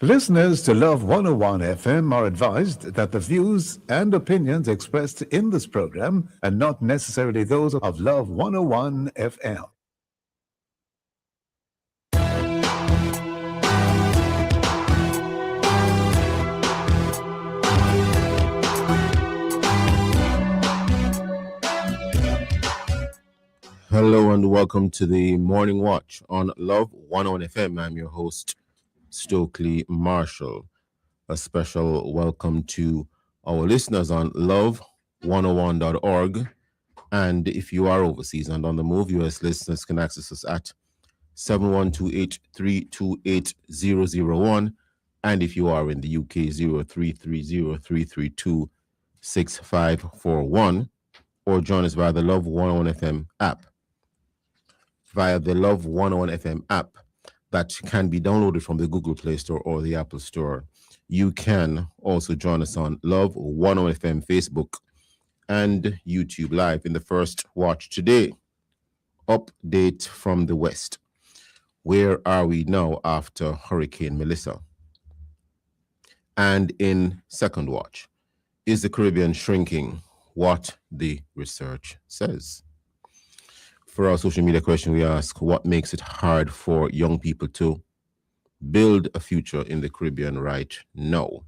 Listeners to Love 101 FM are advised that the views and opinions expressed in this program are not necessarily those of Love 101 FM. Hello and welcome to the Morning Watch on Love 101 FM. I'm your host, Stokeley Marshall. A special welcome to our listeners on love101.org. And if you are overseas and on the move, US listeners can access us at 7128-328-001. And if you are in the UK, 0330-332-6541. Or join us via the Love 101 FM app. Via the Love 101 FM app that can be downloaded from the Google Play Store or the Apple Store. You can also join us on Love 101 FM Facebook and YouTube Live in the first watch today. Update from the West. Where are we now after Hurricane Melissa? And in second watch, is the Caribbean shrinking? What the research says. For our social media question, we ask, what makes it hard for young people to build a future in the Caribbean right now?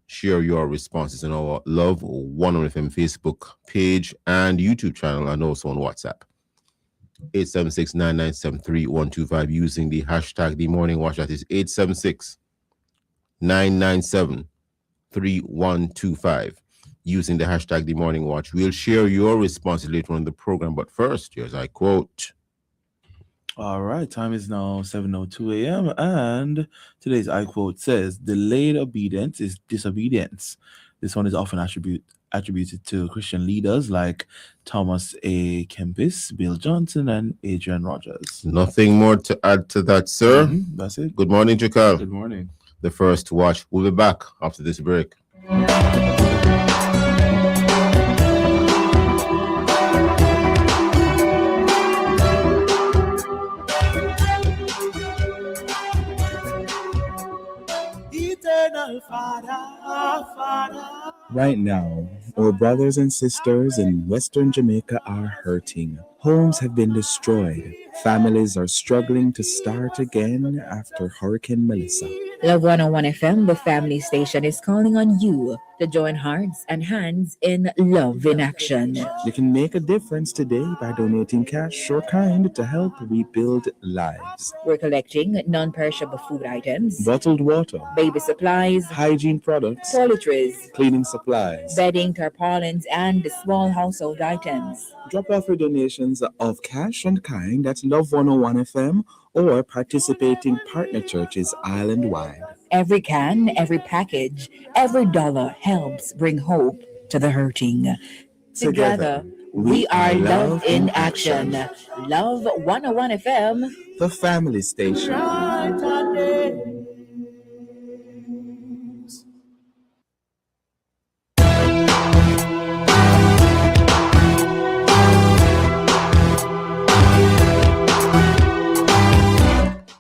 Share your responses on our Love 101 FM Facebook page and YouTube channel, and also on WhatsApp. 876-997-3125 using the hashtag The Morning Watch. That is 876-997-3125. Using the hashtag The Morning Watch. We'll share your responses later on in the program, but first, here's I quote. All right, time is now 7:02 a.m. and today's I quote says, "Delayed obedience is disobedience." This one is often attributed to Christian leaders like Thomas A. Kempis, Bill Johnson, and Adrian Rogers. Nothing more to add to that, sir. That's it. Good morning, Jacal. Good morning. The first watch. We'll be back after this break. Right now, our brothers and sisters in Western Jamaica are hurting. Homes have been destroyed. Families are struggling to start again after Hurricane Melissa. Love 101 FM, the family station, is calling on you to join hearts and hands in love in action. You can make a difference today by donating cash or kind to help rebuild lives. We're collecting non-perishable food items, Bottled water, baby supplies, hygiene products, toiletries, cleaning supplies. bedding, tarpaulins, and small household items. Drop off your donations of cash and kind at Love 101 FM or participating partner churches island-wide. Every can, every package, every dollar helps bring hope to the hurting. Together, we are Love in Action. Love 101 FM, the family station.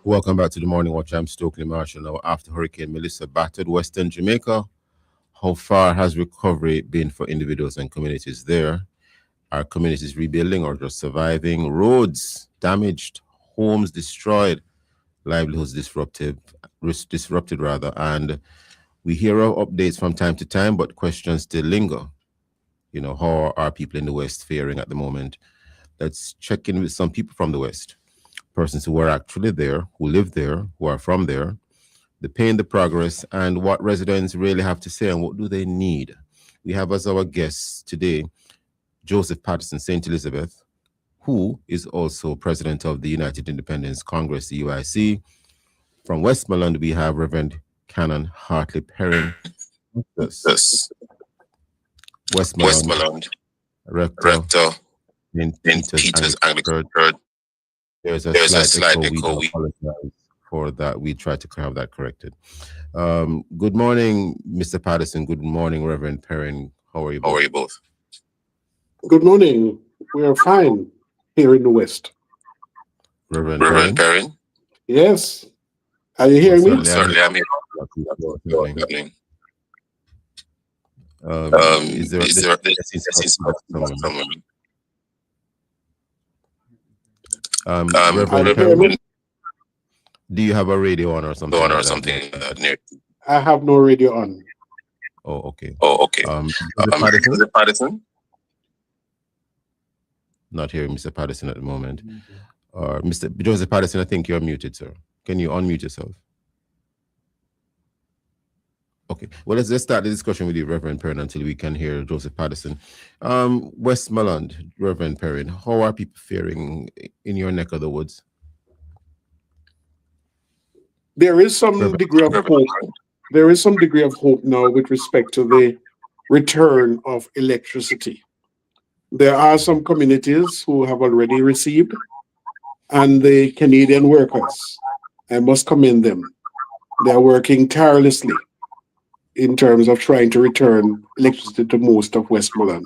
Welcome back to the Morning Watch. I'm Stokeley Marshall. Now, after Hurricane Melissa battered Western Jamaica, how far has recovery been for individuals and communities there? Are communities rebuilding or just surviving? Roads damaged, homes destroyed, livelihoods disrupted, and we hear of updates from time to time, but questions still linger. You know, how are people in the West faring at the moment? Let's check in with some people from the West. Persons who are actually there, who live there, who are from there, the pain, the progress, and what residents really have to say and what do they need. We have as our guests today, Joseph Patterson, St. Elizabeth, who is also president of the United Independence Congress, the UIC. From Westmoreland, we have Reverend Canon Hartley Perrin. Westmoreland, Rector in Peter's Anglican Church. There's a slight echo. We apologize for that. We try to have that corrected. Good morning, Mr. Patterson. Good morning, Reverend Perrin. How are you both? Good morning. We are fine here in the West. Reverend Perrin? Yes. Are you hearing me? Certainly, I'm here. Happening. Is there someone? Reverend Perrin, do you have a radio on or something? Near? I have no radio on. Oh, okay. Mr. Patterson? Not hearing Mr. Patterson at the moment. Or Mr. Joseph Patterson, I think you're muted, sir. Can you unmute yourself? Okay. Well, let's start the discussion with you, Reverend Perrin, until we can hear Joseph Patterson. Westmoreland, Reverend Perrin, how are people faring in your neck of the woods? There is some degree of hope. There is some degree of hope now with respect to the return of electricity. There are some communities who have already received, and the Canadian workers, I must commend them. They are working tirelessly in terms of trying to return electricity to most of Westmoreland.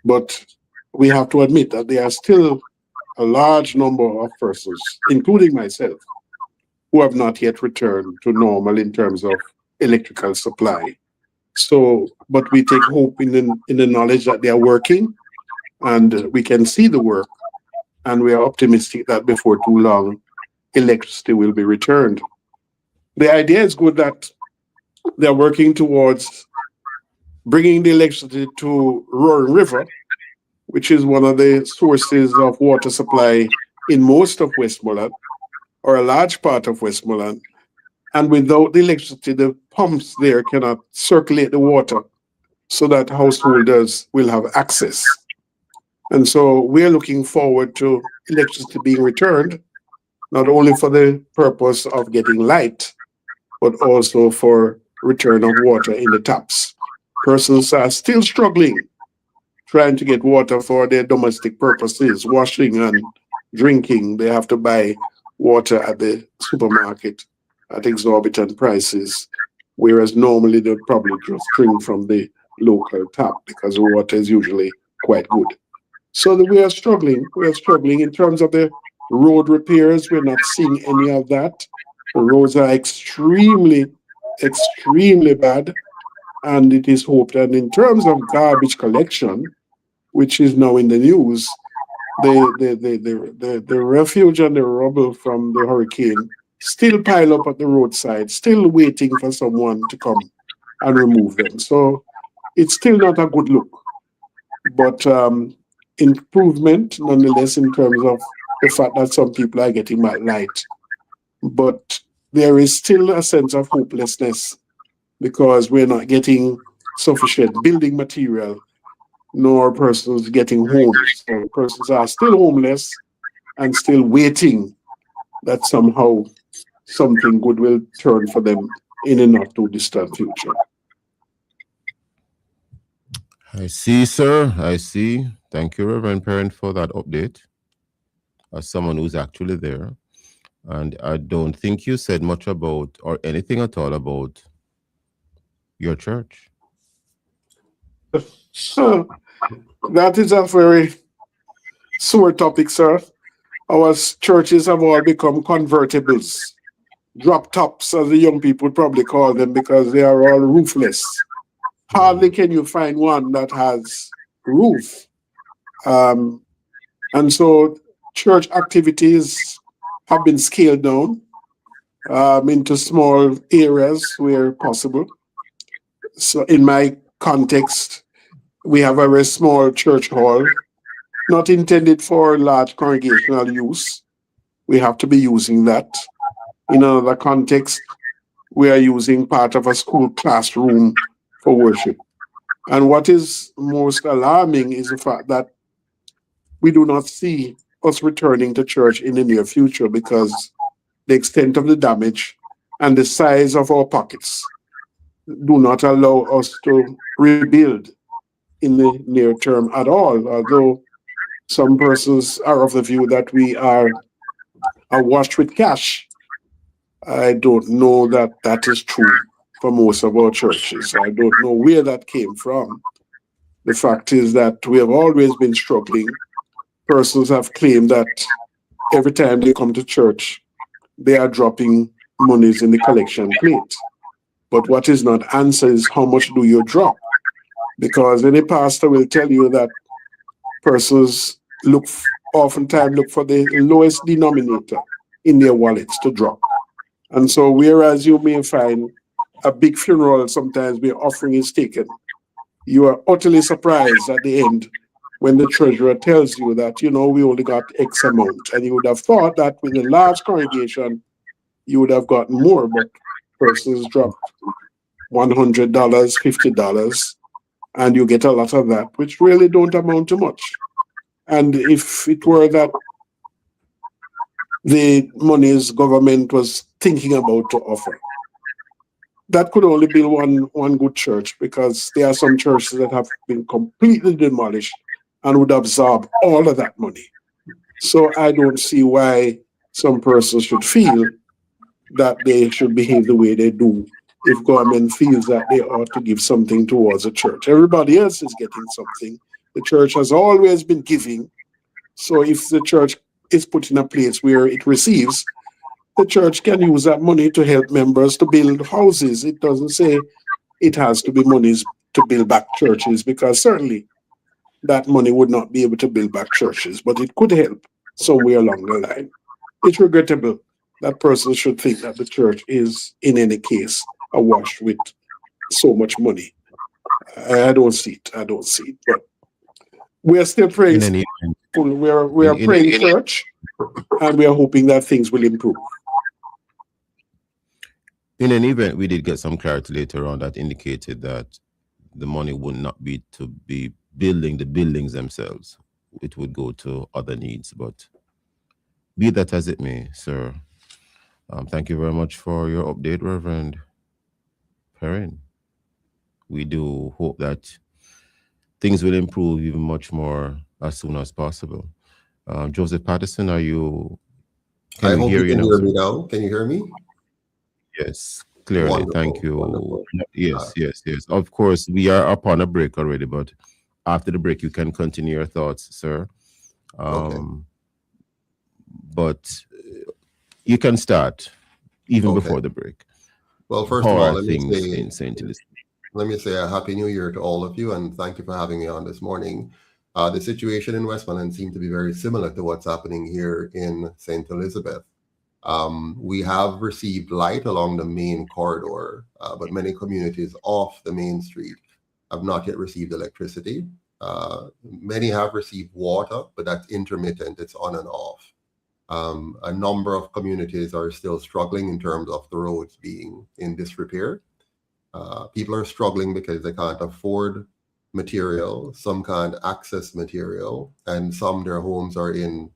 But we have to admit that there are still a large number of persons, including myself, who have not yet returned to normal in terms of electrical supply. So, but we take hope in the knowledge that they are working, and we can see the work, and we are optimistic that before too long, electricity will be returned. The idea is good that they're working towards bringing the electricity to Roaring River, which is one of the sources of water supply in most of Westmoreland, or a large part of Westmoreland. And without the electricity, the pumps there cannot circulate the water so that householders will have access. And so we're looking forward to electricity being returned, not only for the purpose of getting light, but also for return of water in the taps. Persons are still struggling, trying to get water for their domestic purposes, washing and drinking. They have to buy water at the supermarket at exorbitant prices, whereas normally they'd probably just drink from the local tap because the water is usually quite good. So we are struggling. We are struggling in terms of the road repairs. We're not seeing any of that. The roads are extremely bad, and it is hoped that in terms of garbage collection, which is now in the news, the refuge and the rubble from the hurricane still pile up at the roadside, still waiting for someone to come and remove them. So it's still not a good look, but improvement nonetheless in terms of the fact that some people are getting back light. But there is still a sense of hopelessness because we're not getting sufficient building material, nor persons getting homes. So persons are still homeless and still waiting that somehow something good will turn for them in a not too distant future. I see, sir. I see. Thank you, Reverend Perrin, for that update. As someone who's actually there. And I don't think you said much about or anything at all about your church. So that is a very sore topic, sir. Our churches have all become convertibles, drop tops, as the young people would probably call them, because they are all roofless. Hardly can you find one that has roof. And so church activities have been scaled down into small areas where possible. So in my context, we have a very small church hall, not intended for large congregational use. We have to be using that. In another context, we are using part of a school classroom for worship. And what is most alarming is the fact that we do not see us returning to church in the near future because the extent of the damage and the size of our pockets do not allow us to rebuild in the near term at all, although some persons are of the view that we are awash with cash. I don't know that that is true for most of our churches. I don't know where that came from. The fact is that we have always been struggling. Persons have claimed that every time they come to church, they are dropping monies in the collection plate. But what is not answered is how much do you drop? Because any pastor will tell you that persons oftentimes look for the lowest denominator in their wallets to drop. And so whereas you may find a big funeral sometimes where offering is taken, you are utterly surprised at the end when the treasurer tells you that, we only got X amount. And you would have thought that with a large congregation, you would have gotten more, but persons dropped $100, $50, and you get a lot of that, which really don't amount to much. And if it were that the monies government was thinking about to offer, that could only be one good church, because there are some churches that have been completely demolished and would absorb all of that money. So I don't see why some persons should feel that they should behave the way they do if government feels that they ought to give something towards a church. Everybody else is getting something. The church has always been giving. So if the church is put in a place where it receives, the church can use that money to help members to build houses. It doesn't say it has to be monies to build back churches, because certainly that money would not be able to build back churches, but it could help somewhere along the line. It's regrettable that persons should think that the church is, in any case, awash with so much money. I don't see it. But we are still praying. We are praying church, and we are hoping that things will improve. In an event, we did get some clarity later on that indicated that the money would not be to be building the buildings themselves. It would go to other needs. But be that as it may, sir, thank you very much for your update, Reverend Perrin. We do hope that things will improve even much more as soon as possible. Joseph Patterson, can you hear me now? Can you hear me? Yes, clearly. Wonderful, thank you. wonderful. Yes. Of course, we are upon a break already, but after the break, you can continue your thoughts, sir. Okay. But you can start even before the break. Well, first of all, let me say a Happy New Year to all of you, and thank you for having me on this morning. The situation in Westmoreland seems to be very similar to what's happening here in St. Elizabeth. We have received light along the main corridor, but many communities off the main street have not yet received electricity. Many have received water, but that's intermittent, it's on and off. A number of communities are still struggling in terms of the roads being in disrepair. People are struggling because they can't afford material, some can't access material, and some their homes are in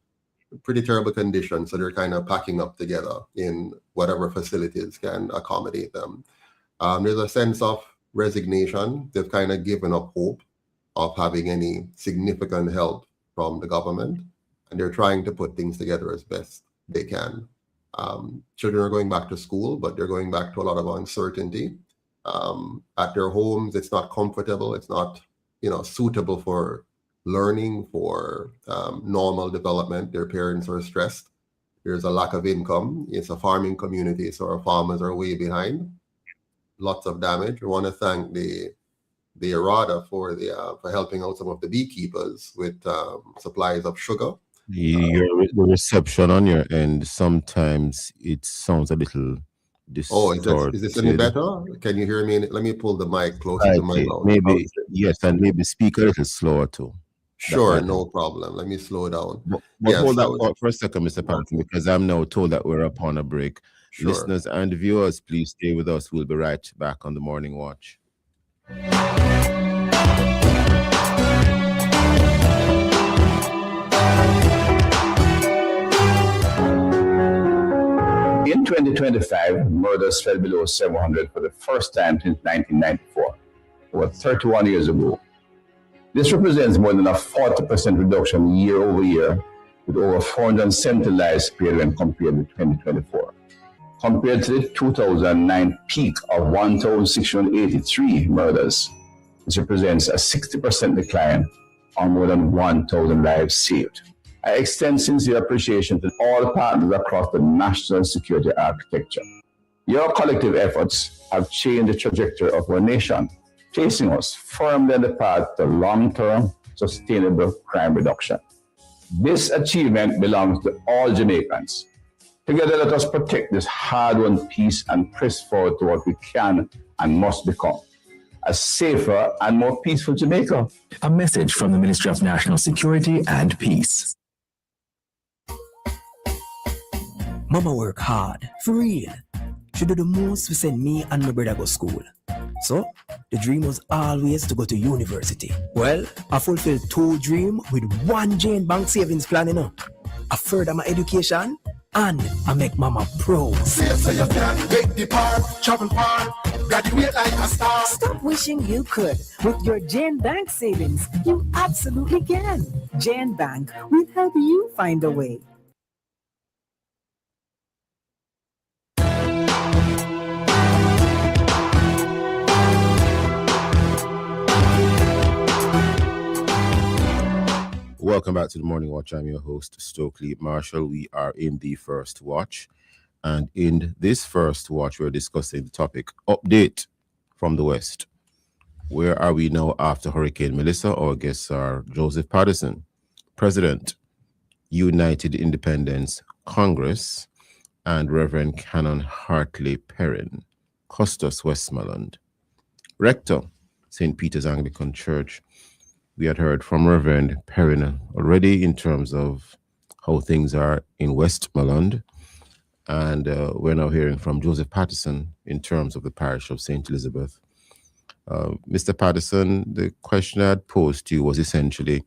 pretty terrible condition, so they're kind of packing up together in whatever facilities can accommodate them. There's a sense of resignation. They've kind of given up hope of having any significant help from the government, and they're trying to put things together as best they can. Children are going back to school, but they're going back to a lot of uncertainty. At their homes, it's not comfortable, it's not suitable for learning, for normal development. Their parents are stressed. There's a lack of income. It's a farming community, so our farmers are way behind. Lots of damage. We want to thank the Arada for helping out some of the beekeepers with supplies of sugar. The reception on your end, sometimes it sounds a little distorted. Is this any better? Can you hear me? Let me pull the mic closer to my mouth. Maybe, yes, and maybe speak a little slower too. Sure, no problem. Let me slow down. But yes, hold that thought for a second, Mr. Patton, because I'm now told that we're upon a break. Sure. Listeners and viewers, please stay with us. We'll be right back on the Morning Watch. In 2025, murders fell below 700 for the first time since 1994, over 31 years ago. This represents more than a 40% reduction year over year, with over 470 lives spared when compared with 2024. Compared to the 2009 peak of 1,683 murders, this represents a 60% decline on more than 1,000 lives saved. I extend sincere appreciation to all partners across the national security architecture. Your collective efforts have changed the trajectory of our nation, placing us firmly on the path to long-term, sustainable crime reduction. This achievement belongs to all Jamaicans. Together, let us protect this hard-won peace and press forward to what we can and must become: a safer and more peaceful Jamaica. A message from the Ministry of National Security and Peace. Mama work hard, for real. She do the most to send me and my brother go school. So, the dream was always to go to university. Well, I fulfilled 2 dreams with 1 Jane Bank savings plan, you know. I further my education and I make mama proud. So you can make the part, travel far, graduate like a star. Stop wishing you could. With your Jane Bank savings, you absolutely can. Jane Bank will help you find a way. Welcome back to the Morning Watch. I'm your host, Stokeley Marshall. We are in the first watch. And in this first watch, we're discussing the topic, update from the West. Where are we now after Hurricane Melissa? Our guests are Joseph Patterson, President, United Independence Congress, and Reverend Canon Hartley Perrin, Custos Westmoreland, Rector, St. Peter's Anglican Church. We had heard from Reverend Perrin already in terms of how things are in Westmoreland. And we're now hearing from Joseph Patterson in terms of the parish of St. Elizabeth. Mr. Patterson, the question I had posed to you was essentially,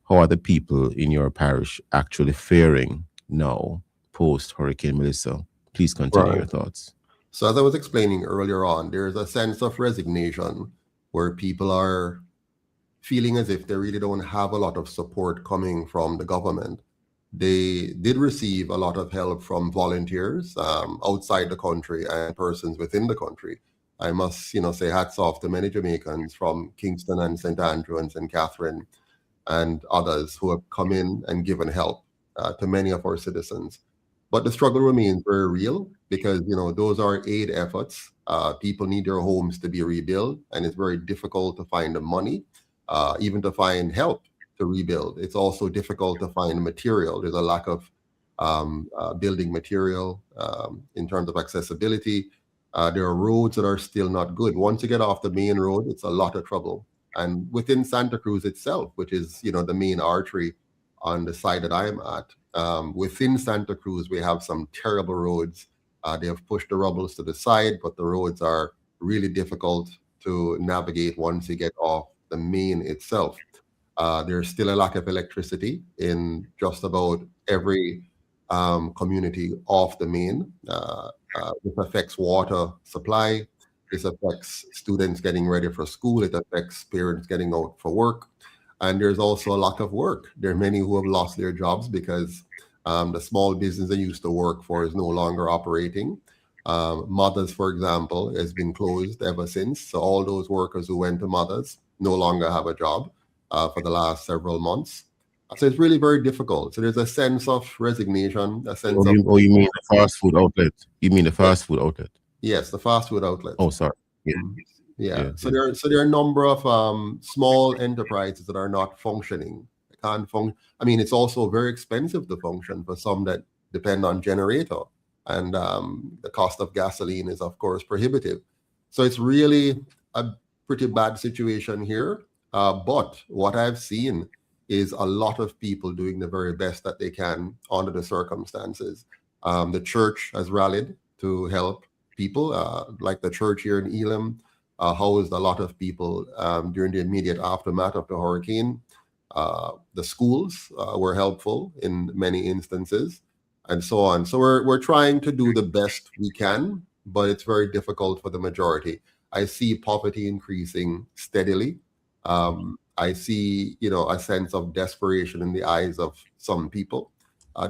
how are the people in your parish actually faring now post Hurricane Melissa? Please continue your thoughts. So as I was explaining earlier on, there's a sense of resignation where people are feeling as if they really don't have a lot of support coming from the government. They did receive a lot of help from volunteers outside the country and persons within the country. I must, say hats off to many Jamaicans from Kingston and St. Andrew and St. Catherine and others who have come in and given help to many of our citizens. But the struggle remains very real because, those are aid efforts. People need their homes to be rebuilt, and it's very difficult to find the money, even to find help to rebuild. It's also difficult to find material. There's a lack of building material in terms of accessibility. There are roads that are still not good. Once you get off the main road, it's a lot of trouble. And within Santa Cruz itself, which is, the main artery on the side that I'm at, within Santa Cruz, we have some terrible roads. They have pushed the rubbles to the side, but the roads are really difficult to navigate once you get off the main itself. There's still a lack of electricity in just about every community off the main. This affects water supply. This affects students getting ready for school. It affects parents getting out for work. And there's also a lack of work. There are many who have lost their jobs because the small business they used to work for is no longer operating. Mothers, for example, has been closed ever since. So all those workers who went to Mothers no longer have a job for the last several months. So it's really very difficult. So there's a sense of resignation, a sense of... Oh, you mean the fast food outlet? You mean the fast food outlet? Yes, the fast food outlet. Oh, sorry. Yeah. So there are a number of small enterprises that are not functioning. Can't function. I mean, it's also very expensive to function for some that depend on generator, and the cost of gasoline is, of course, prohibitive. So it's really a pretty bad situation here. But what I've seen is a lot of people doing the very best that they can under the circumstances. The church has rallied to help people, like the church here in Elam housed a lot of people during the immediate aftermath of the hurricane. The schools were helpful in many instances, and so on. So we're trying to do the best we can, but it's very difficult for the majority. I see poverty increasing steadily. I see, a sense of desperation in the eyes of some people.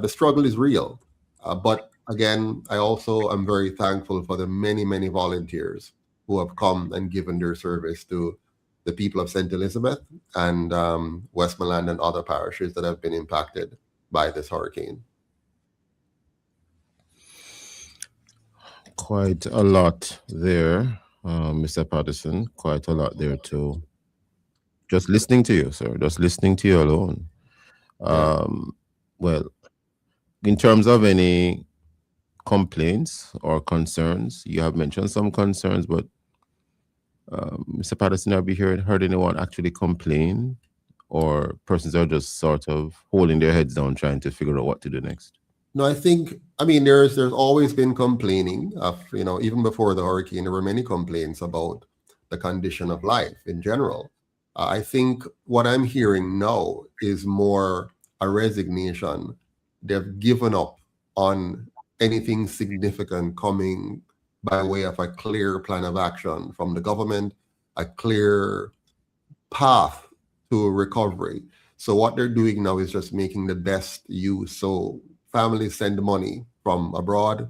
The struggle is real. But again, I also am very thankful for the many, many volunteers who have come and given their service to the people of St. Elizabeth and Westmoreland and other parishes that have been impacted by this hurricane. Quite a lot there, Mr. Patterson. Quite a lot there too. Just listening to you, sir. Just listening to you alone. Well, in terms of any complaints or concerns, you have mentioned some concerns, but Mr. Patterson, have you heard anyone actually complain, or persons are just sort of holding their heads down trying to figure out what to do next? No, I mean, there's always been complaining of, even before the hurricane, there were many complaints about the condition of life in general. I think what I'm hearing now is more a resignation. They've given up on anything significant coming by way of a clear plan of action from the government, a clear path to recovery. So what they're doing now is just making the best use. So families send money from abroad,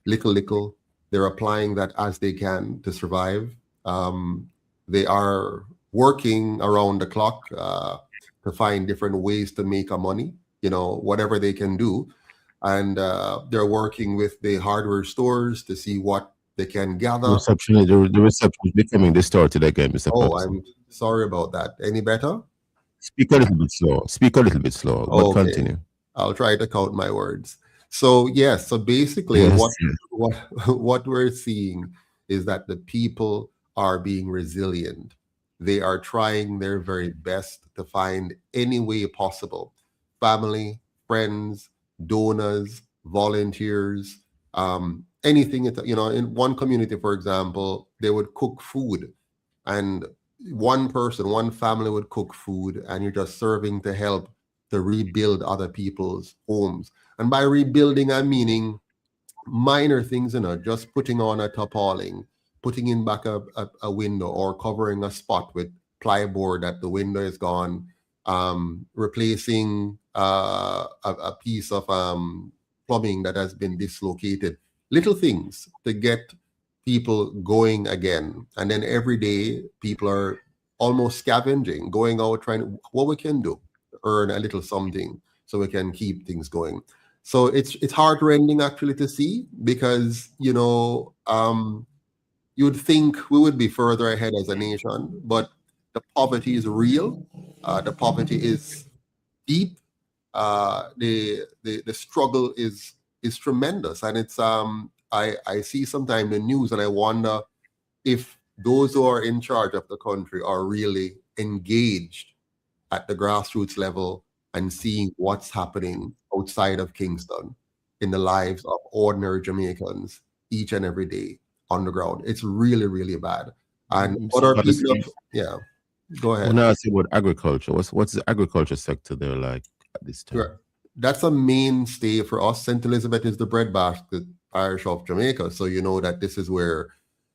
little. They're applying that as they can to survive. They are working around the clock to find different ways to make money, whatever they can do. And they're working with the hardware stores to see what they can gather. The reception is becoming distorted again, Mr. Patterson. I'm sorry about that. Any better? Speak a little bit slower. But Okay. continue. I'll try to count my words. So yes, so basically what we're seeing is that the people are being resilient. They are trying their very best to find any way possible. Family, friends, donors, volunteers, anything. In one community, for example, they would cook food, and one family would cook food, and you're just serving to help to rebuild other people's homes. And by rebuilding, I'm meaning minor things, just putting on a tarpaulin, putting in back a window, or covering a spot with plyboard that the window is gone, replacing a piece of plumbing that has been dislocated. Little things to get people going again. And then every day, people are almost scavenging, going out, trying what we can do, earn a little something so we can keep things going. So it's heart-rending actually to see, because you'd think we would be further ahead as a nation, but the poverty is real. The poverty is deep. The struggle is tremendous, and it's I see sometimes the news, and I wonder if those who are in charge of the country are really engaged at the grassroots level and seeing what's happening outside of Kingston in the lives of ordinary Jamaicans each and every day on the ground. It's really, really bad. And what are people? Yeah, go ahead. When I say about agriculture, what's the agriculture sector there like at this time? Sure. That's a mainstay for us. St. Elizabeth is the breadbasket parish of Jamaica, so you know that this is where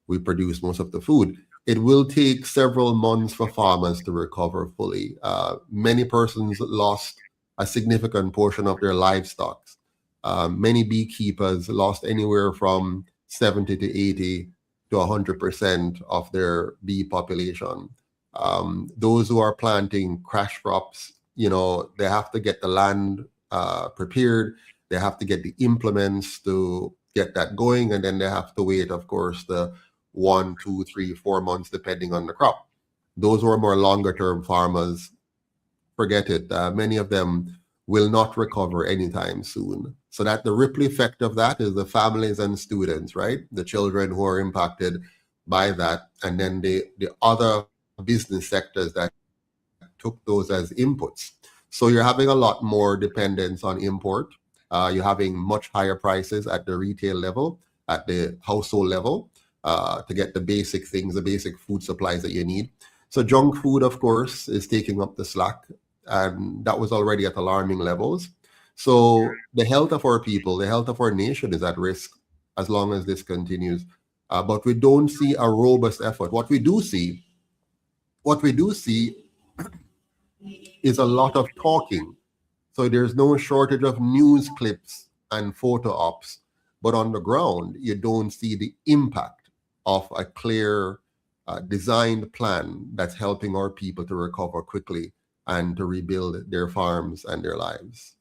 we produce most of the food. It will take several months for farmers to recover fully. Many persons lost a significant portion of their livestock. Many beekeepers lost anywhere from 70 to 80 to 100% of their bee population. Those who are planting cash crops, they have to get the land prepared. They have to get the implements to get that going, and then they have to wait, of course, the 1, 2, 3, 4 months, depending on the crop. Those who are more longer term farmers, forget it. Many of them will not recover anytime soon. So that the ripple effect of that is the families and students, right? The children who are impacted by that, and then the other business sectors that took those as inputs. So you're having a lot more dependence on import. You're having much higher prices at the retail level, at the household level, to get the basic things, the basic food supplies that you need. So junk food, of course, is taking up the slack, and that was already at alarming levels. So the health of our people, the health of our nation is at risk as long as this continues. But we don't see a robust effort. What we do see is a lot of talking. So there's no shortage of news clips and photo ops, but on the ground, you don't see the impact of a clear designed plan that's helping our people to recover quickly and to rebuild their farms and their lives.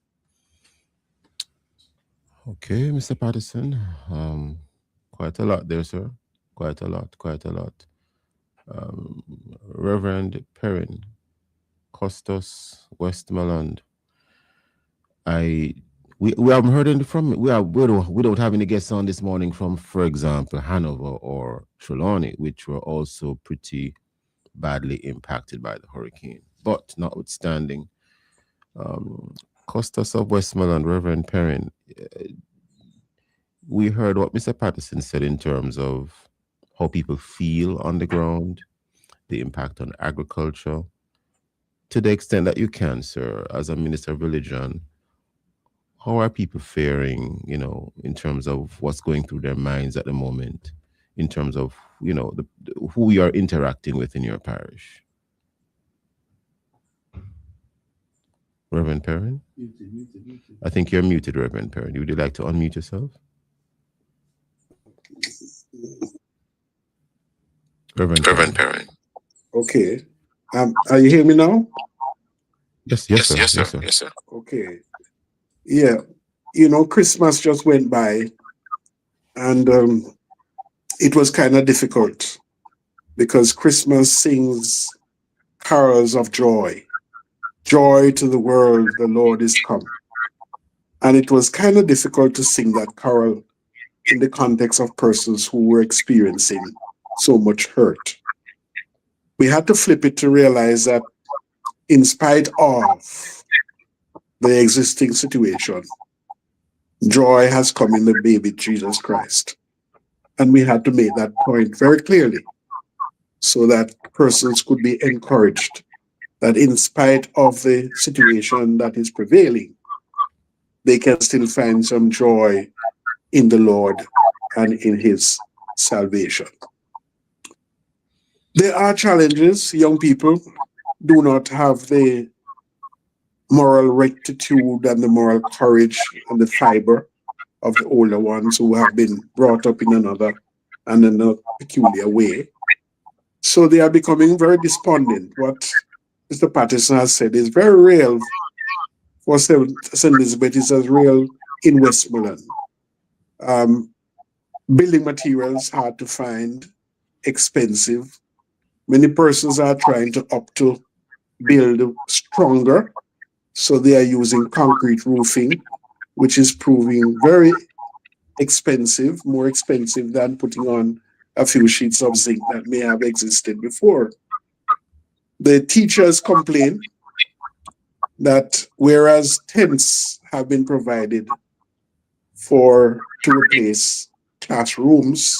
Okay, Mr. Patterson. Quite a lot there, sir. Quite a lot. Reverend Perrin, Costas, Westmoreland. We haven't heard any from we don't have any guests on this morning from, for example, Hanover or Trelawney, which were also pretty badly impacted by the hurricane. But notwithstanding, Costas of Westmoreland, Reverend Perrin, we heard what Mr. Patterson said in terms of how people feel on the ground, the impact on agriculture. To the extent that you can, sir, as a minister of religion, how are people faring, in terms of what's going through their minds at the moment, in terms of, who you are interacting with in your parish? Reverend Perrin? Muted. I think you're muted, Reverend Perrin. Would you like to unmute yourself? Reverend Perrin. Okay. Are you hearing me now? Yes, sir. Okay. Yeah. Christmas just went by, and it was kind of difficult because Christmas sings carols of joy. Joy to the world, the Lord is come. And it was kind of difficult to sing that carol in the context of persons who were experiencing so much hurt. We had to flip it to realize that in spite of the existing situation, joy has come in the baby Jesus Christ. And we had to make that point very clearly so that persons could be encouraged that in spite of the situation that is prevailing, they can still find some joy in the Lord and in his salvation. There are challenges. Young people do not have the moral rectitude and the moral courage and the fiber of the older ones who have been brought up in another and in a peculiar way. So they are becoming very despondent. What Mr. Patterson has said is very real for St. Elizabeth. It's as real in Westmoreland. Building materials hard to find, expensive. Many persons are trying to opt to build stronger, so they are using concrete roofing, which is proving very expensive, more expensive than putting on a few sheets of zinc that may have existed before. The teachers complain that whereas tents have been provided to replace classrooms,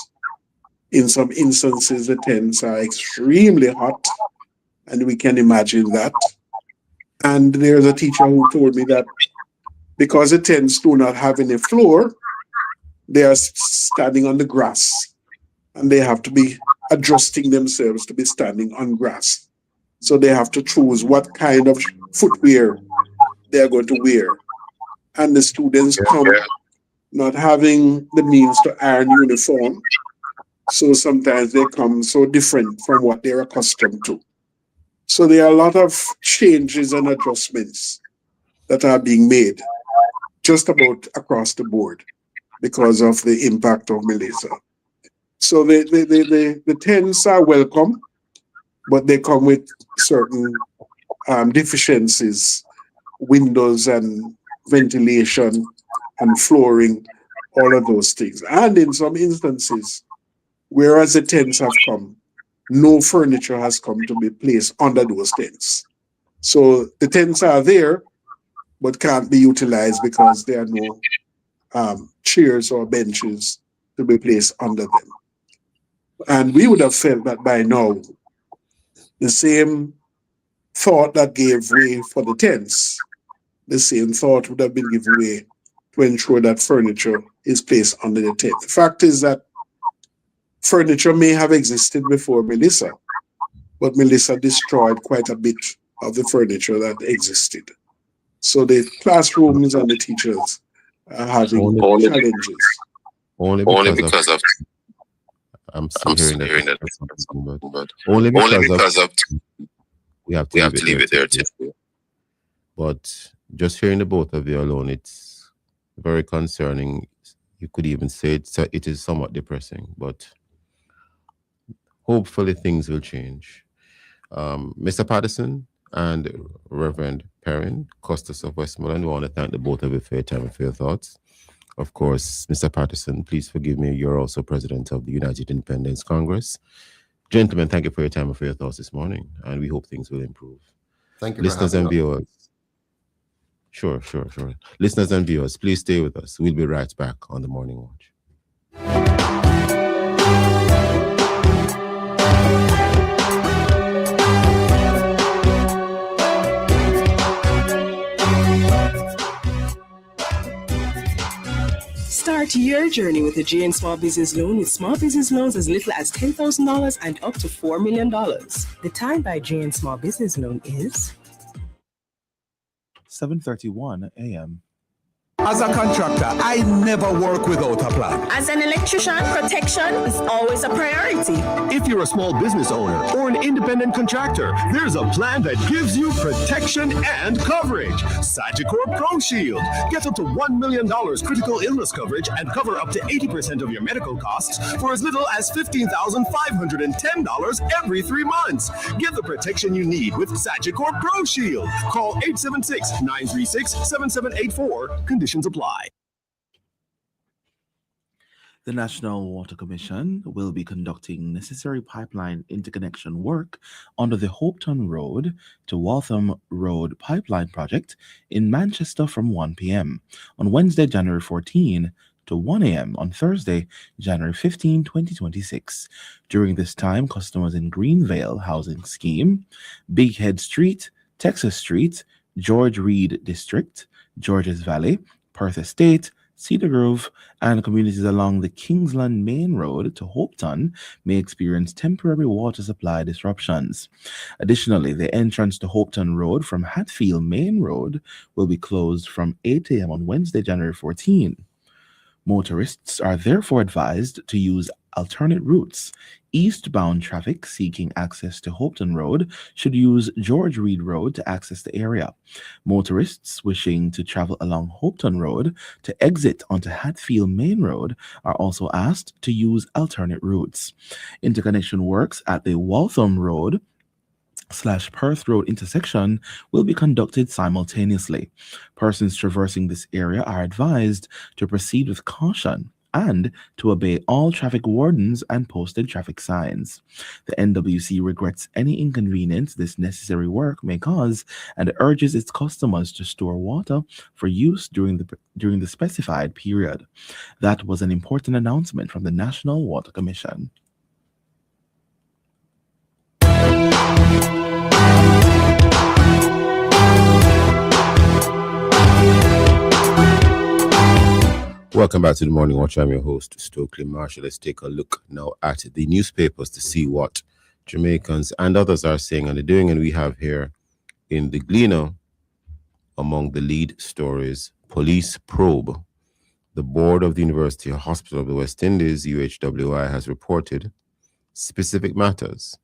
in some instances the tents are extremely hot, and we can imagine that. And there's a teacher who told me that because the tents do not have any floor, they are standing on the grass, and they have to be adjusting themselves to be standing on grass. So they have to choose what kind of footwear they are going to wear. And the students come not having the means to iron uniform. So sometimes they come so different from what they're accustomed to. So there are a lot of changes and adjustments that are being made just about across the board because of the impact of Melissa. So the tents are welcome, but they come with certain deficiencies, windows and ventilation and flooring, all of those things. And in some instances, whereas the tents have come, no furniture has come to be placed under those tents. So the tents are there, but can't be utilized because there are no chairs or benches to be placed under them. And we would have felt that by now, the same thought that gave way for the tents, the same thought would have been given way to ensure that furniture is placed under the tent. The fact is that furniture may have existed before Melissa, but Melissa destroyed quite a bit of the furniture that existed. So the classrooms and the teachers are having challenges. Only because of I'm still hearing that. But only because of we have to leave it there too. But just hearing the both of you alone, it's very concerning. You could even say it is somewhat depressing, but hopefully things will change. Mr. Patterson and Reverend Perrin, Custis of Westmoreland, we want to thank the both of you for your time and for your thoughts. Of course, Mr. Patterson, please forgive me, you're also president of the United Independence Congress. Gentlemen, thank you for your time and for your thoughts this morning, and we hope things will improve. Thank you, listeners and viewers. Sure. Listeners and viewers, please stay with us. We'll be right back on the Morning Watch. Start your journey with a JN Small Business Loan with small business loans as little as $10,000 and up to $4 million. The time by JN Small Business Loan is 7:31 a.m. As a contractor, I never work without a plan. As an electrician, protection is always a priority. If you're a small business owner or an independent contractor, there's a plan that gives you protection and coverage. Sagicor Pro Shield. Get up to $1 million critical illness coverage and cover up to 80% of your medical costs for as little as $15,510 every 3 months. Get the protection you need with Sagicor Pro Shield. Call 876-936-7784. Conditions apply. The National Water Commission will be conducting necessary pipeline interconnection work under the Hopetoun Road to Waltham Road pipeline project in Manchester from 1 p.m. on Wednesday, January 14 to 1 a.m. on Thursday, January 15, 2026. During this time, customers in Greenvale Housing Scheme, Big Head Street, Texas Street, George Reed District, Georges Valley, Perth Estate, Cedar Grove, and communities along the Kingsland Main Road to Hopetoun may experience temporary water supply disruptions. Additionally, the entrance to Hopetoun Road from Hatfield Main Road will be closed from 8 a.m. on Wednesday, January 14. Motorists are therefore advised to use alternate routes. Eastbound traffic seeking access to Hopetoun Road should use George Reed Road to access the area. Motorists wishing to travel along Hopetoun Road to exit onto Hatfield Main Road are also asked to use alternate routes. Interconnection works at the Waltham Road / Perth Road intersection will be conducted simultaneously. Persons traversing this area are advised to proceed with caution and to obey all traffic wardens and posted traffic signs. The NWC regrets any inconvenience this necessary work may cause and urges its customers to store water for use during the specified period. That was an important announcement from the National Water Commission. Welcome back to the Morning Watch. I'm your host, Stokeley Marshall. Let's take a look now at the newspapers to see what Jamaicans and others are saying and doing. And we have here in the Gleaner, among the lead stories, police probe. The board of the University Hospital of the West Indies, UHWI, has reported specific matters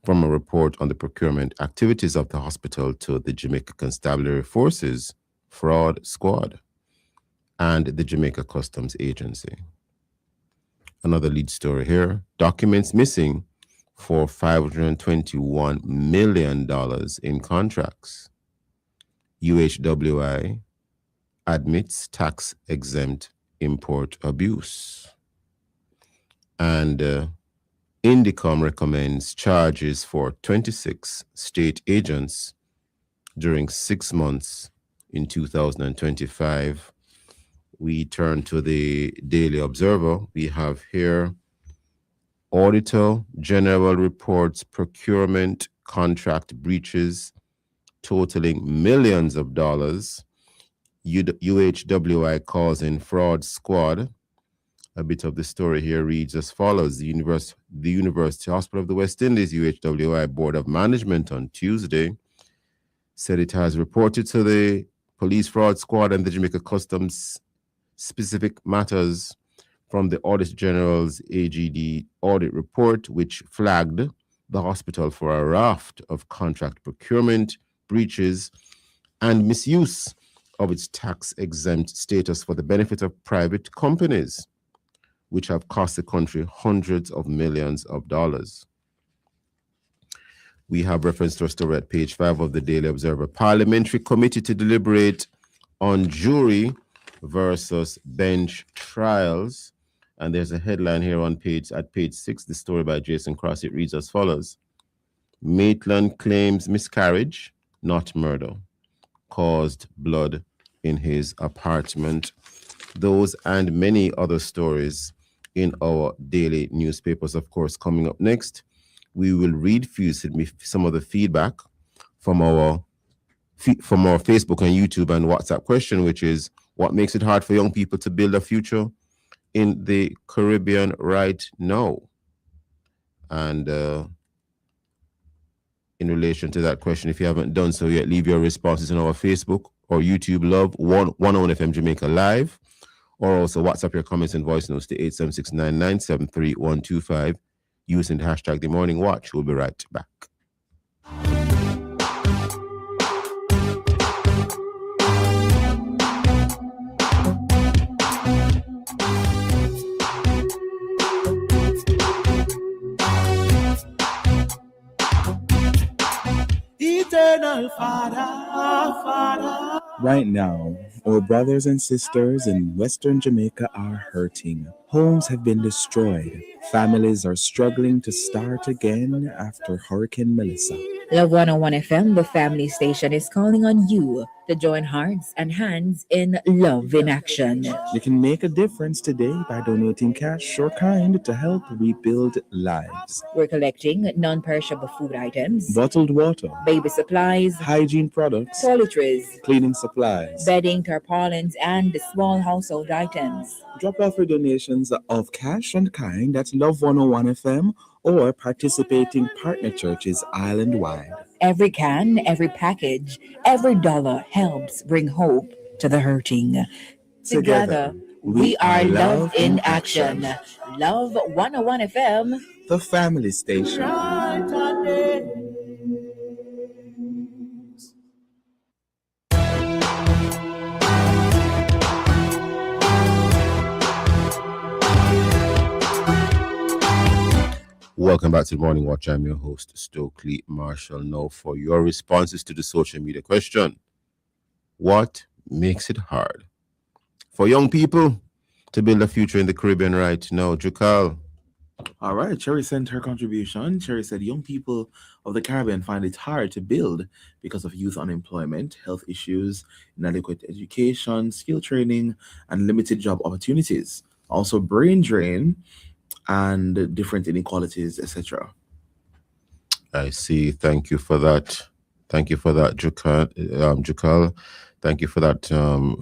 from a report on the procurement activities of the hospital to the Jamaica Constabulary Forces Fraud Squad and the Jamaica Customs Agency. Another lead story here, documents missing for $521 million in contracts. UHWI admits tax-exempt import abuse. And Indicom recommends charges for 26 state agents during 6 months in 2025. We turn to the Daily Observer. We have here Auditor General reports procurement contract breaches totaling millions of dollars. UHWI calls in fraud squad. A bit of the story here reads as follows. The University Hospital of the West Indies, UHWI Board of Management on Tuesday said it has reported to the police fraud squad and the Jamaica Customs specific matters from the Auditor General's AGD audit report, which flagged the hospital for a raft of contract procurement breaches and misuse of its tax-exempt status for the benefit of private companies, which have cost the country hundreds of millions of dollars. We have reference to a story at page 5 of the Daily Observer. Parliamentary committee to deliberate on jury versus bench trials. And there's a headline here at page 6, the story by Jason Cross. It reads as follows. Maitland claims miscarriage, not murder, caused blood in his apartment. Those and many other stories in our daily newspapers. Of course, coming up next, we will read for you some of the feedback from our Facebook and YouTube and WhatsApp question, which is, what makes it hard for young people to build a future in the Caribbean right now? And in relation to that question, if you haven't done so yet, leave your responses on our Facebook or YouTube Love 101 FM Jamaica Live, or also WhatsApp your comments and voice notes to 876-997-3125 using the hashtag The Morning Watch. We'll be right back. Eternal Father. Right now, our brothers and sisters in Western Jamaica are hurting. Homes have been destroyed. Families are struggling to start again after Hurricane Melissa. Love 101 FM, the family station, is calling on you to join hearts and hands in love in action. You can make a difference today by donating cash or kind to help rebuild lives. We're collecting non-perishable food items, Bottled water, baby supplies, hygiene products, toiletries, cleaning supplies, bedding, tarpaulins, and small household items. Drop off your donations of cash and kind at Love 101 FM or participating partner churches island-wide. Every can, every package, every dollar helps bring hope to the hurting. Together, we are Love in Action. Love 101 FM, the family station. Welcome back to the Morning Watch. I'm your host, Stokeley Marshall. Now for your responses to the social media question. What makes it hard for young people to build a future in the Caribbean right now? Jukal. All right, Cherry sent her contribution. Cherry said, young people of the Caribbean find it hard to build because of youth unemployment, health issues, inadequate education, skill training, and limited job opportunities. Also brain drain and different inequalities, etc. I see. Thank you for that. Thank you for that, Jukal. Thank you for that,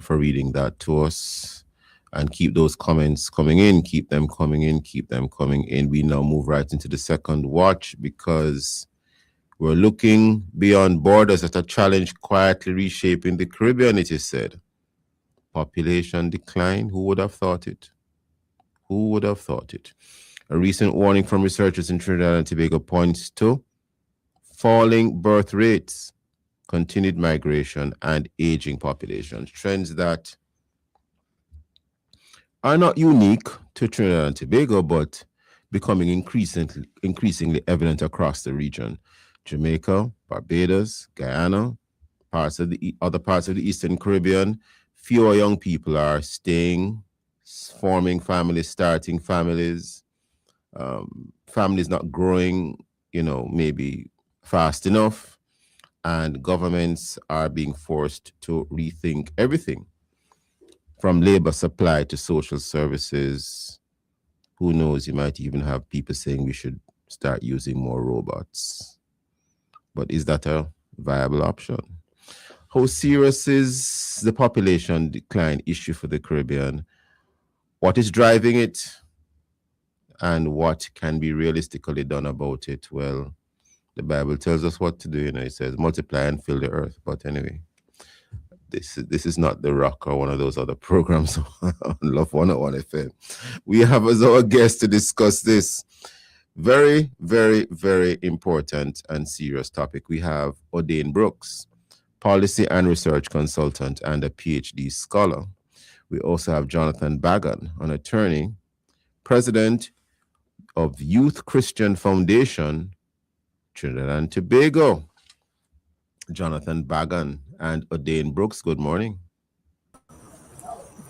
for reading that to us. And keep those comments coming in. Keep them coming in. Keep them coming in. We now move right into the second watch because we're looking beyond borders at a challenge quietly reshaping the Caribbean, it is said. Population decline. Who would have thought it? Who would have thought it? A recent warning from researchers in Trinidad and Tobago points to falling birth rates, continued migration, and aging populations. Trends that are not unique to Trinidad and Tobago, but becoming increasingly evident across the region. Jamaica, Barbados, Guyana, other parts of the Eastern Caribbean, fewer young people are staying, forming families, starting families, families not growing, maybe fast enough, and governments are being forced to rethink everything from labor supply to social services. Who knows, you might even have people saying we should start using more robots. But is that a viable option? How serious is the population decline issue for the Caribbean? What is driving it? And what can be realistically done about it? Well, the Bible tells us what to do. It says multiply and fill the earth. But anyway, this is not The Rock or one of those other programs on Love 101 FM. We have as our guest to discuss this very, very, very important and serious topic. We have O'Dane Brooks, policy and research consultant, and a PhD scholar. We also have Jonathan Bagan, an attorney, president of Youth Christian Foundation, Trinidad and Tobago. Jonathan Bagan and Odain Brooks, good morning.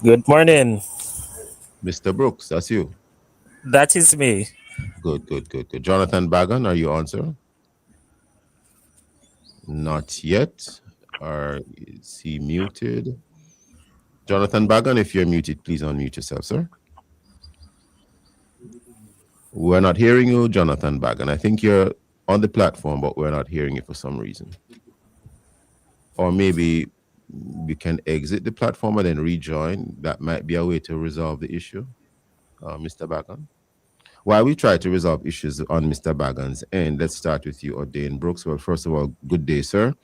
Good morning. Mr. Brooks, that's you. That is me. Good. Jonathan Bagan, are you on, sir? Not yet. Or is he muted? Jonathan Bagan, if you're muted, please unmute yourself, sir. We're not hearing you, Jonathan Bagan. I think you're on the platform, but we're not hearing you for some reason. Or maybe we can exit the platform and then rejoin. That might be a way to resolve the issue, Mr. Bagan. While we try to resolve issues on Mr. Bagan's end, let's start with you, Odain Brooks. Well, first of all, good day, sir.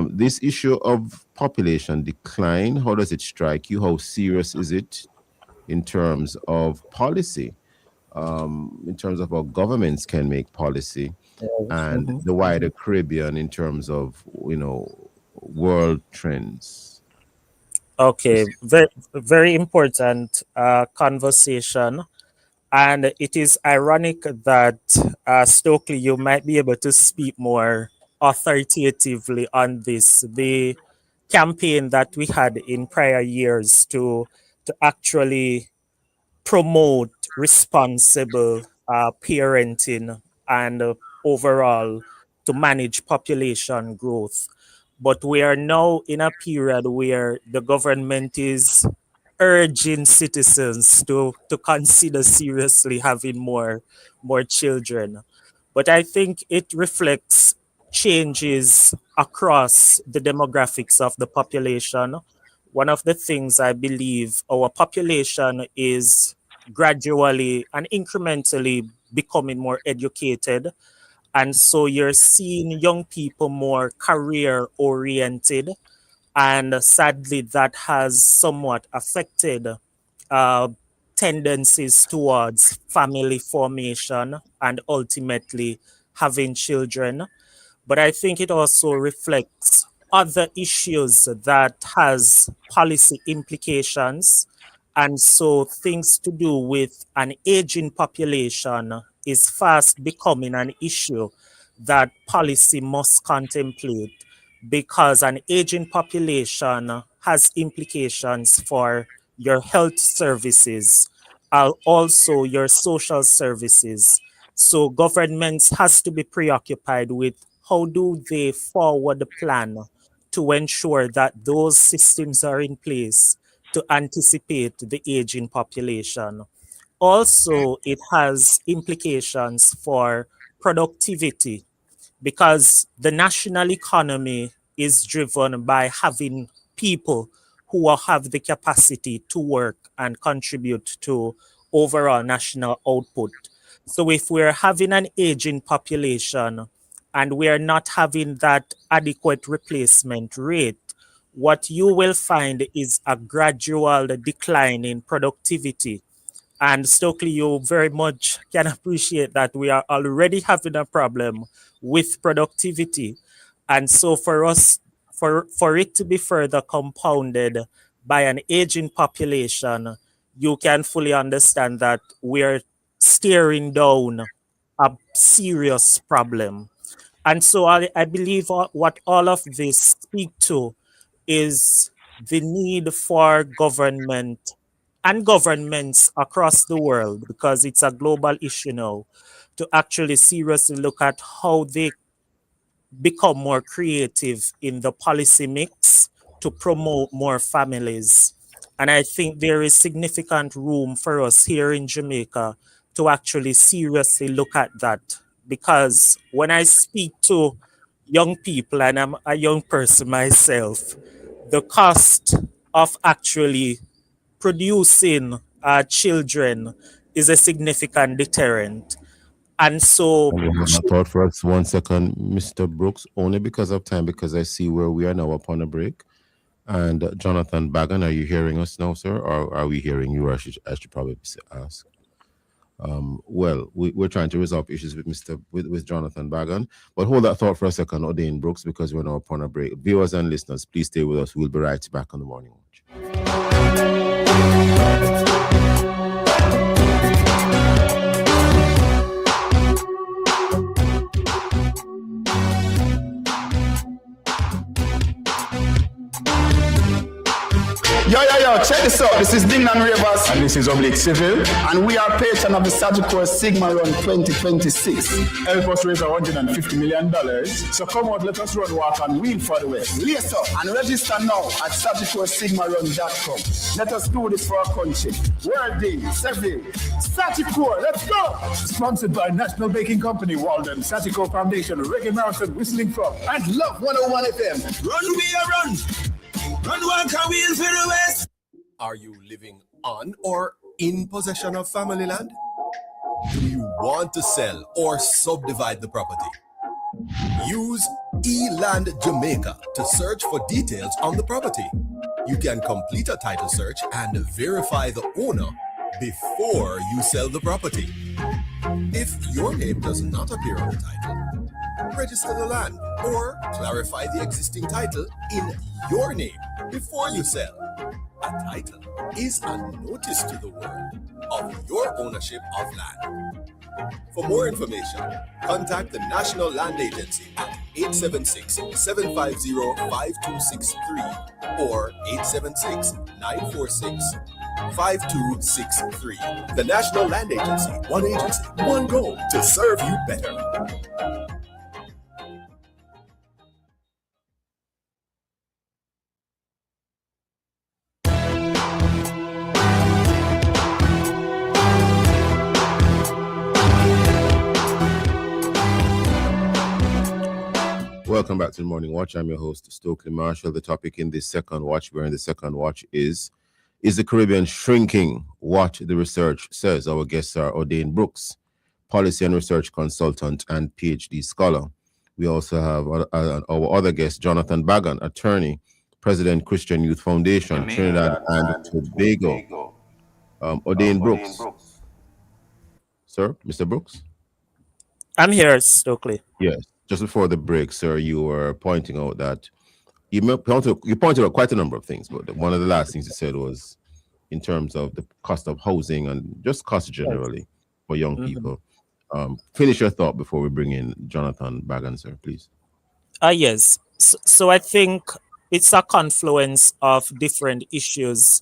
This issue of population decline, how does it strike you? How serious is it in terms of policy, in terms of how governments can make policy, and the wider Caribbean in terms of, world trends? Okay, very, very important conversation. And it is ironic that, Stokeley, you might be able to speak more authoritatively on this. The campaign that we had in prior years to actually promote responsible parenting and overall to manage population growth. But we are now in a period where the government is urging citizens to consider seriously having more children. But I think it reflects changes across the demographics of the population. One of the things I believe, our population is gradually and incrementally becoming more educated. And so you're seeing young people more career oriented. And sadly, that has somewhat affected tendencies towards family formation and ultimately having children. But I think it also reflects other issues that has policy implications. And so things to do with an aging population is fast becoming an issue that policy must contemplate, because an aging population has implications for your health services, also your social services. So governments has to be preoccupied with how do they forward the plan to ensure that those systems are in place to anticipate the aging population. Also, it has implications for productivity, because the national economy is driven by having people who have the capacity to work and contribute to overall national output. So if we're having an aging population and we're not having that adequate replacement rate, what you will find is a gradual decline in productivity. And Stokely, you very much can appreciate that we are already having a problem with productivity. And so for us, for it to be further compounded by an aging population, you can fully understand that we're staring down a serious problem. And so I believe what all of this speak to is the need for government and governments across the world, because it's a global issue now, to actually seriously look at how they become more creative in the policy mix to promote more families. And I think there is significant room for us here in Jamaica to actually seriously look at that. Because when I speak to young people, and I'm a young person myself, the cost of actually producing children is a significant deterrent. And so... I thought for us 1 second, Mr. Brooks, only because of time, because I see where we are now upon a break. And Jonathan Bagan, are you hearing us now, sir? Or are we hearing you? I should probably ask. Well, we're trying to resolve issues with Jonathan Bagan, but hold that thought for a second, Odane Brooks, because we're now upon a break. Viewers and listeners, please stay with us. We'll be right back on the Morning Watch. Yo, check this out. This is Dingnan Ravers. And this is Oblique Civil. And we are patron of the Sagicor Sigma Run 2026. Help us raise $150 million. So come out, let us run, walk, and wheel for the West. Lace up and register now at SagicorSigmaRun.com. Let us do this for our country. Worthy, Seville, Sagicor, let's go! Sponsored by National Baking Company, Walden, Sagicor Foundation, Reggae Marathon, Whistling Frog, and Love 101 FM. Run, we are run! Run, walk, and wheel for the West! Are you living on or in possession of family land? Do you want to sell or subdivide the property? Use eLand Jamaica to search for details on the property. You can complete a title search and verify the owner before you sell the property. If your name does not appear on the title, register the land or clarify the existing title in your name before you sell. A title is a notice to the world of your ownership of land. For more information, contact the National Land Agency at 876-750-5263 or 876-946-5263. The National Land Agency, one agency, one goal to serve you better. Welcome back to the Morning Watch. I'm your host, Stokeley Marshall. The topic in this second watch, we're in the second watch, is the Caribbean shrinking? What the research says. Our guests are Odane Brooks, policy and research consultant and PhD scholar. We also have our other guest, Jonathan Bagan, attorney, president, Christian Youth Foundation, Trinidad and Tobago. Odane Brooks. Sir, Mr. Brooks? I'm here, Stokeley. Yes. Just before the break, sir, you were pointing out that you pointed out quite a number of things, but one of the last things you said was in terms of the cost of housing and just cost generally for young people. Finish your thought before we bring in Jonathan Bagan, sir, please. Yes. So I think it's a confluence of different issues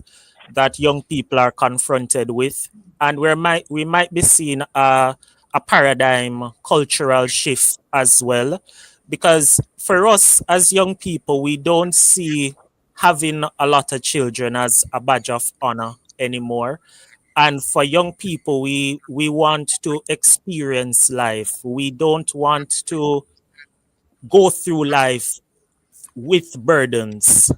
that young people are confronted with, and we might be seeing a paradigm cultural shift as well, because for us as young people, we don't see having a lot of children as a badge of honor anymore. And for young people, we want to experience life. We don't want to go through life with burdens.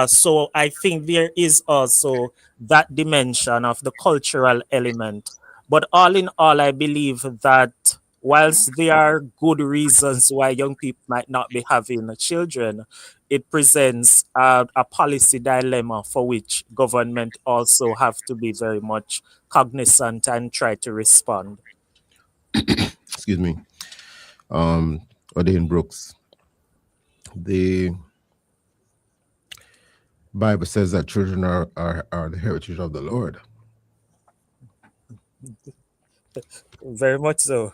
So I think there is also that dimension of the cultural element. But all in all, I believe that whilst there are good reasons why young people might not be having children, it presents a policy dilemma for which government also have to be very much cognizant and try to respond. Excuse me. Odane Brooks, the Bible says that children are the heritage of the Lord. Very much so.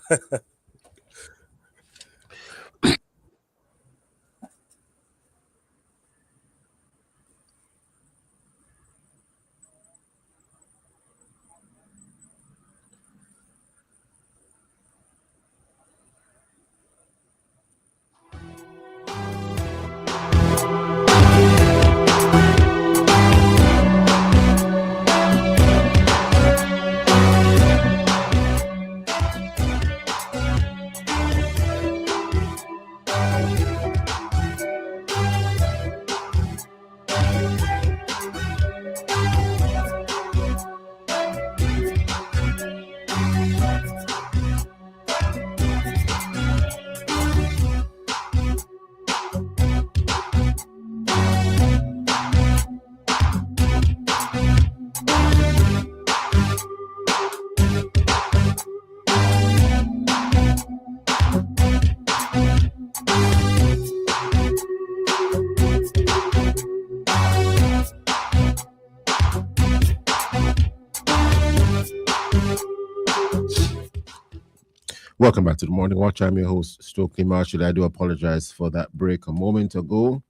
Welcome back to the Morning Watch. I'm your host, Stokeley Marshall. I do apologize for that break a moment ago.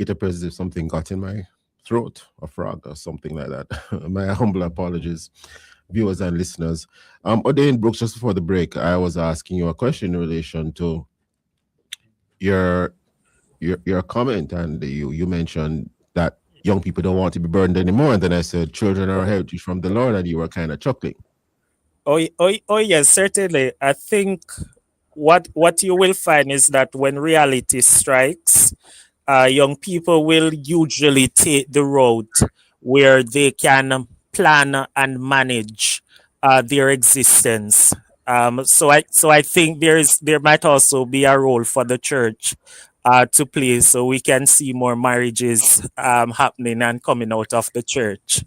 It appears as if something got in my throat, a frog or something like that. My humble apologies, viewers and listeners. Odain Brooks, just before the break, I was asking you a question in relation to your comment, and you mentioned that young people don't want to be burdened anymore. And then I said, children are a heritage from the Lord, and you were kind of chuckling. Oh yes, certainly. I think what you will find is that when reality strikes, young people will usually take the route where they can plan and manage their existence. So I think there might also be a role for the church to play, so we can see more marriages happening and coming out of the church.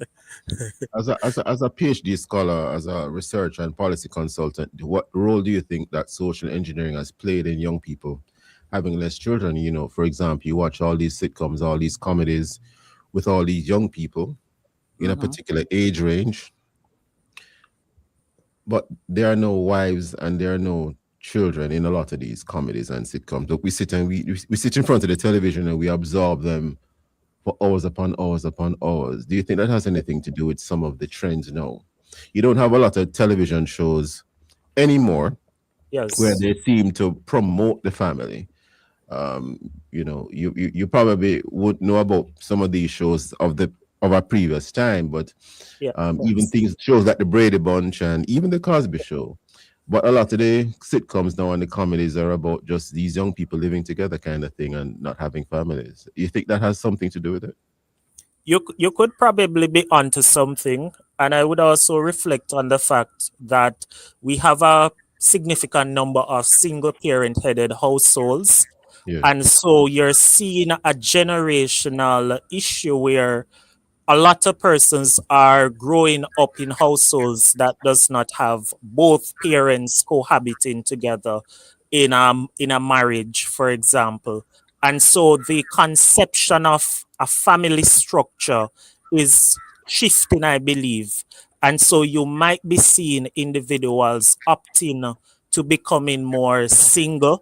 As a PhD scholar, as a research and policy consultant, what role do you think that social engineering has played in young people having less children? You know, for example, you watch all these sitcoms, all these comedies with all these young people in a particular age range, but there are no wives and there are no children in a lot of these comedies and sitcoms. Look, we sit and we sit in front of the television and we absorb them for hours upon hours upon hours. Do you think that has anything to do with some of the trends now? You don't have a lot of television shows anymore, yes, where they seem to promote the family. You know, you probably would know about some of these shows of our previous time, but even shows like the Brady Bunch and even the Cosby Show. But a lot of the sitcoms now and the comedies are about just these young people living together kind of thing and not having families. You think that has something to do with it? You could probably be onto something, and I would also reflect on the fact that we have a significant number of single parent headed households. Yeah. And so you're seeing a generational issue where a lot of persons are growing up in households that does not have both parents cohabiting together in a marriage, for example. And so the conception of a family structure is shifting, I believe. And so you might be seeing individuals opting to becoming more single,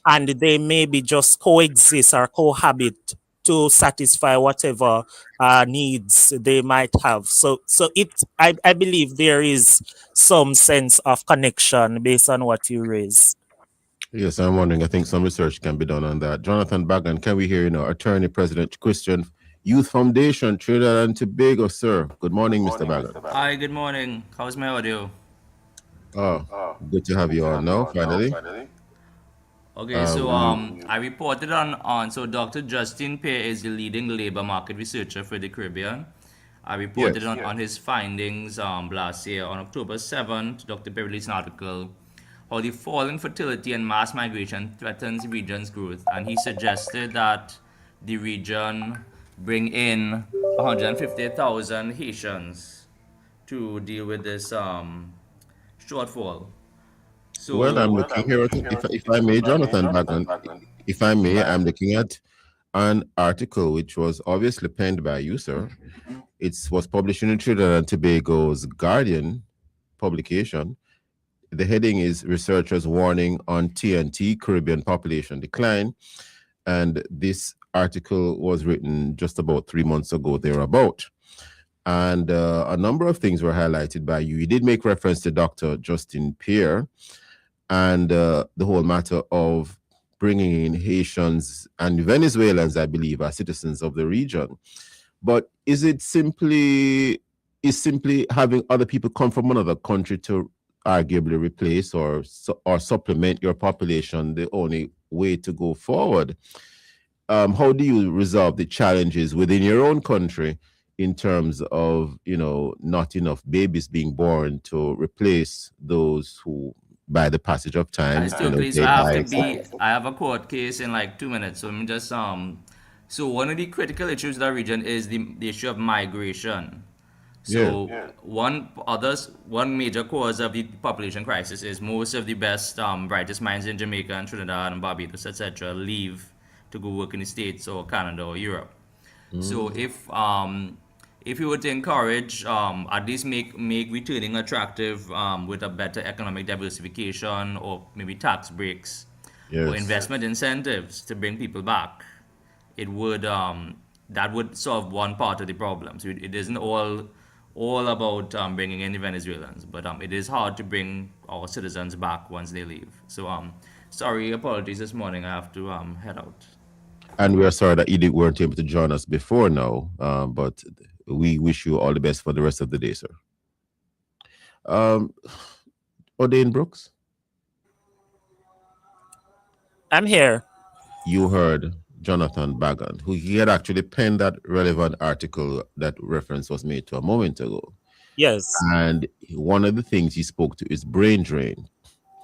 and they maybe just coexist or cohabit to satisfy whatever needs they might have. So I believe there is some sense of connection based on what you raise. Yes, I'm wondering. I think some research can be done on that. Jonathan Bagan, can we hear Attorney President Christian Youth Foundation, Trinidad and Tobago, sir? Good morning, Mr. Bagan. Hi, good morning. How's my audio? Oh, good to have you on now, finally. Okay, so I reported on so Dr. Justin Pear is the leading labor market researcher for the Caribbean. I reported on his findings last year. On October 7th, Dr. Pear released an article how the fall in fertility and mass migration threatens the region's growth, and he suggested that the region bring in 150,000 Haitians to deal with this shortfall. So, well, I'm looking here, if I may, Jonathan Bagan, if I may, I'm looking at an article which was obviously penned by you, sir. It was published in Trinidad and Tobago's Guardian publication. The heading is Researchers Warning on TNT, Caribbean Population Decline. And this article was written just about 3 months ago, thereabout. And a number of things were highlighted by you. You did make reference to Dr. Justin Pear and the whole matter of bringing in Haitians and Venezuelans, I believe, are citizens of the region. But is simply having other people come from another country to arguably replace or supplement your population the only way to go forward? How do you resolve the challenges within your own country in terms of, not enough babies being born to replace those who, by the passage of time, I have a court case in like 2 minutes. So let me just so one of the critical issues in that region is the issue of migration. So one major cause of the population crisis is most of the best, brightest minds in Jamaica and Trinidad and Barbados, etc., leave to go work in the States or Canada or Europe. So if if you were to encourage, at least make returning attractive with a better economic diversification or maybe tax breaks or investment incentives to bring people back, it would that would solve one part of the problem. So it isn't all about bringing in the Venezuelans, but it is hard to bring our citizens back once they leave. So sorry, apologies this morning. I have to head out. And we are sorry that you weren't able to join us before now, but we wish you all the best for the rest of the day, sir. O'Dane Brooks? I'm here. You heard Jonathan Bagan, who he had actually penned that relevant article that reference was made to a moment ago. Yes. And one of the things he spoke to is brain drain.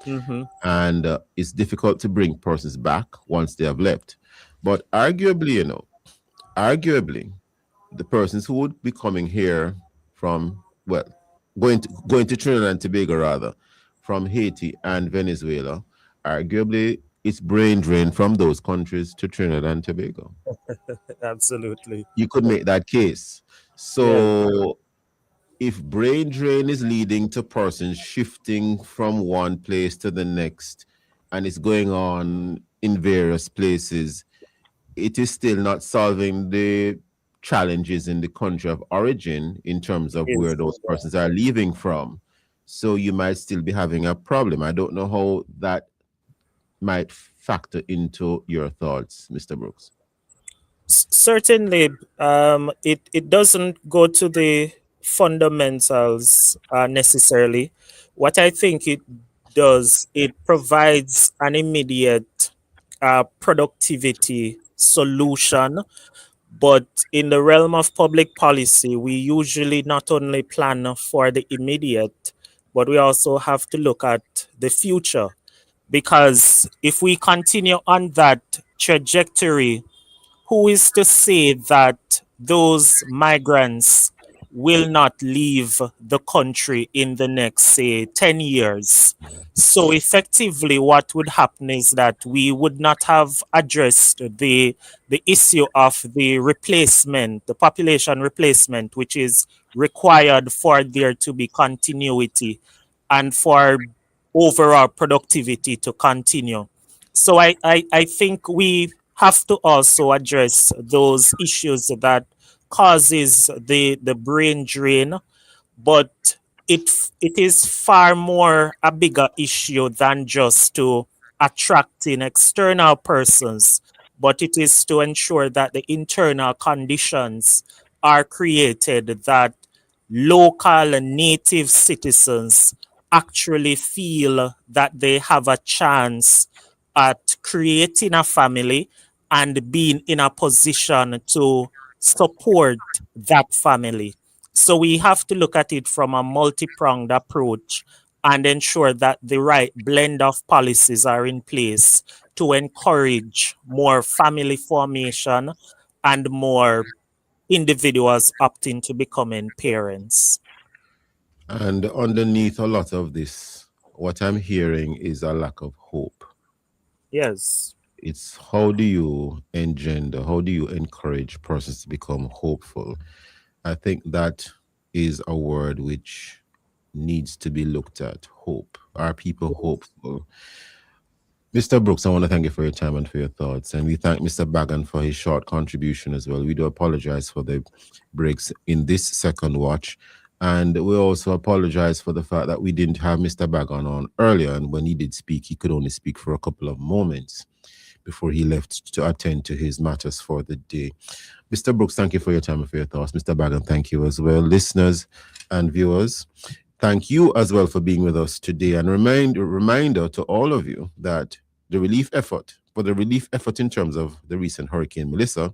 Mm-hmm. And it's difficult to bring persons back once they have left. But arguably, the persons who would be coming here from, well, going to Trinidad and Tobago rather, from Haiti and Venezuela, arguably it's brain drain from those countries to Trinidad and Tobago. Absolutely. You could make that case. So if brain drain is leading to persons shifting from one place to the next, and it's going on in various places, it is still not solving the challenges in the country of origin in terms of where those persons are leaving from. So you might still be having a problem. I don't know how that might factor into your thoughts, Mr. Brooks. Certainly, it doesn't go to the fundamentals necessarily. What I think it does, it provides an immediate productivity solution. But in the realm of public policy, we usually not only plan for the immediate, but we also have to look at the future. Because if we continue on that trajectory, who is to say that those migrants will not leave the country in the next, say, 10 years? So effectively, what would happen is that we would not have addressed the issue of the replacement, the population replacement, which is required for there to be continuity and for overall productivity to continue. So I think we have to also address those issues that causes the brain drain, but it is far more a bigger issue than just to attracting external persons, but it is to ensure that the internal conditions are created that local and native citizens actually feel that they have a chance at creating a family and being in a position to support that family. So we have to look at it from a multi-pronged approach and ensure that the right blend of policies are in place to encourage more family formation and more individuals opting to becoming parents. And underneath a lot of this, what I'm hearing is a lack of hope. Yes. It's how do you encourage persons to become hopeful? I think that is a word which needs to be looked at. Hope. Are people hopeful? Mr. Brooks, I want to thank you for your time and for your thoughts. And we thank Mr. Bagan for his short contribution as well. We do apologize for the breaks in this second watch. And we also apologize for the fact that we didn't have Mr. Bagan on earlier. And when he did speak, he could only speak for a couple of moments before he left to attend to his matters for the day. Mr. Brooks, thank you for your time and for your thoughts. Mr. Bagan, thank you as well. Listeners and viewers, thank you as well for being with us today. And reminder to all of you that the relief effort in terms of the recent Hurricane Melissa,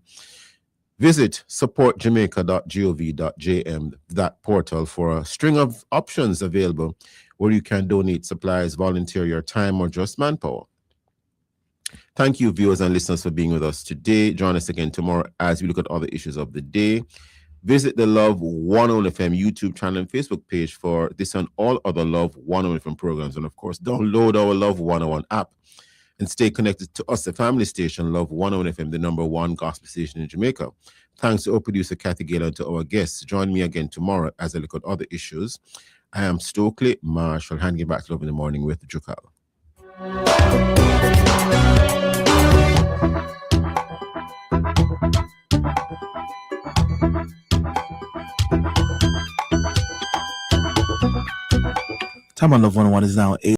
visit supportjamaica.gov.jm, that portal, for a string of options available where you can donate supplies, volunteer your time, or just manpower. Thank you, viewers and listeners, for being with us today. Join us again tomorrow as we look at other issues of the day. Visit the Love 101 FM YouTube channel and Facebook page for this and all other Love 101 FM programs. And of course, download our Love 101 app and stay connected to us, the family station, Love 101 FM, the number one gospel station in Jamaica. Thanks to our producer, Kathy Gale, and to our guests. Join me again tomorrow as I look at other issues. I am Stokeley Marshall, handing back to Love in the Morning with Jukal. Time on Love 101 is now 8.